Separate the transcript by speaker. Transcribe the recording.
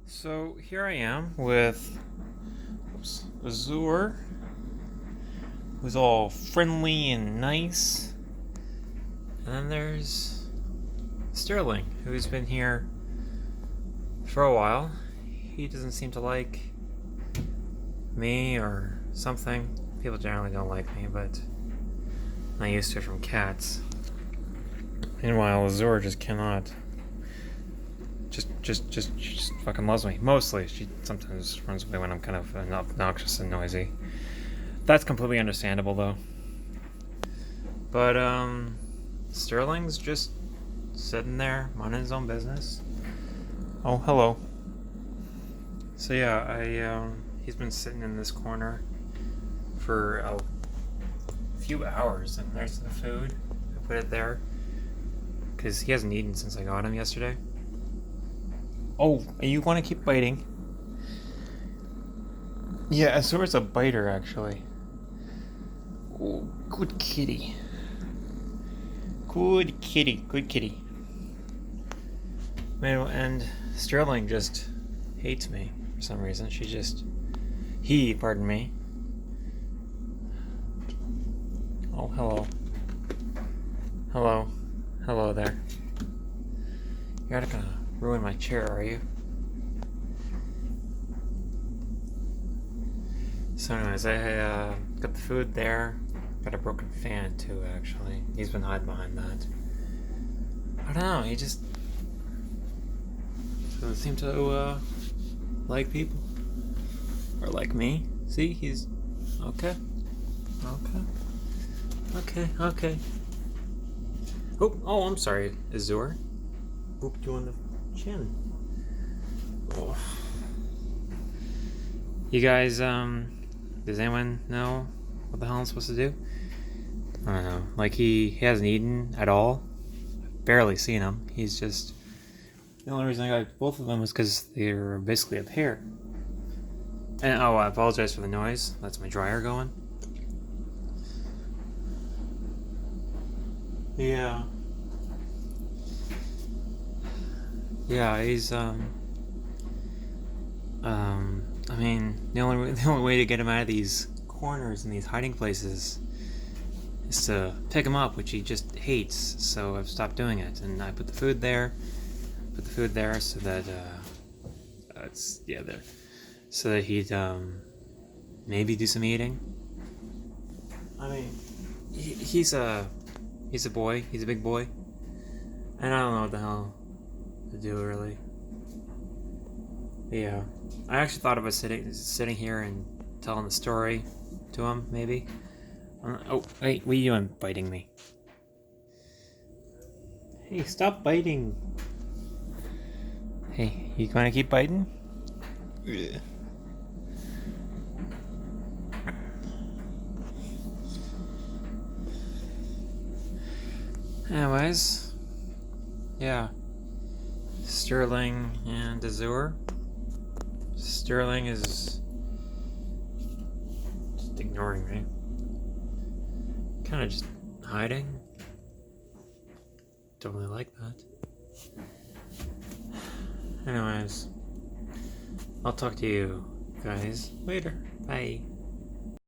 Speaker 1: So here I am with Azure, who's all friendly and nice. And then there's Sterling, who's been here for a while. He doesn't seem to like me or something. People generally don't like me, but I'm used to it from cats. Meanwhile, Azure just cannot. Just fucking loves me. Mostly, she sometimes runs away when I'm kind of obnoxious and noisy. That's completely understandable, though. But Sterling's just sitting there, minding his own business. Oh, hello. So yeah, he's been sitting in this corner for a few hours, and there's the food. I put it there because he hasn't eaten since I got him yesterday. Oh, you want to keep biting? Yeah, Azor's a biter, actually. Oh, good kitty. Good kitty, good kitty. And Sterling just hates me for some reason. Pardon me. Oh, hello. Hello. Hello there. You're not gonna ruin my chair, are you? So anyways, I got the food there. Got a broken fan too, actually. He's been hiding behind that. I don't know, he just doesn't seem to like people. Or like me. See, he's okay. Okay. Oh, I'm sorry, Azure. Booped you on the chin. Oh. You guys, does anyone know what the hell I'm supposed to do? I don't know. Like, he hasn't eaten at all. Barely seen him. He's just... The only reason I got both of them was because they're basically up here. And, I apologize for the noise. That's my dryer going. Yeah. Yeah, he's, I mean, the only way to get him out of these corners and these hiding places is to pick him up, which he just hates. So I've stopped doing it, and I put the food there. So that there, so that he'd maybe do some eating. I mean, he's a boy. He's a big boy, and I don't know what the hell to do really. Yeah, I actually thought of sitting here and telling the story to him, maybe. Oh, wait, what are you doing, biting me? Hey, stop biting. Hey, you gonna keep biting? Yeah. Anyways, yeah. Sterling and Azure. Sterling is just ignoring me. Kind of just hiding. Don't really like that. Anyways, I'll talk to you guys later. Bye.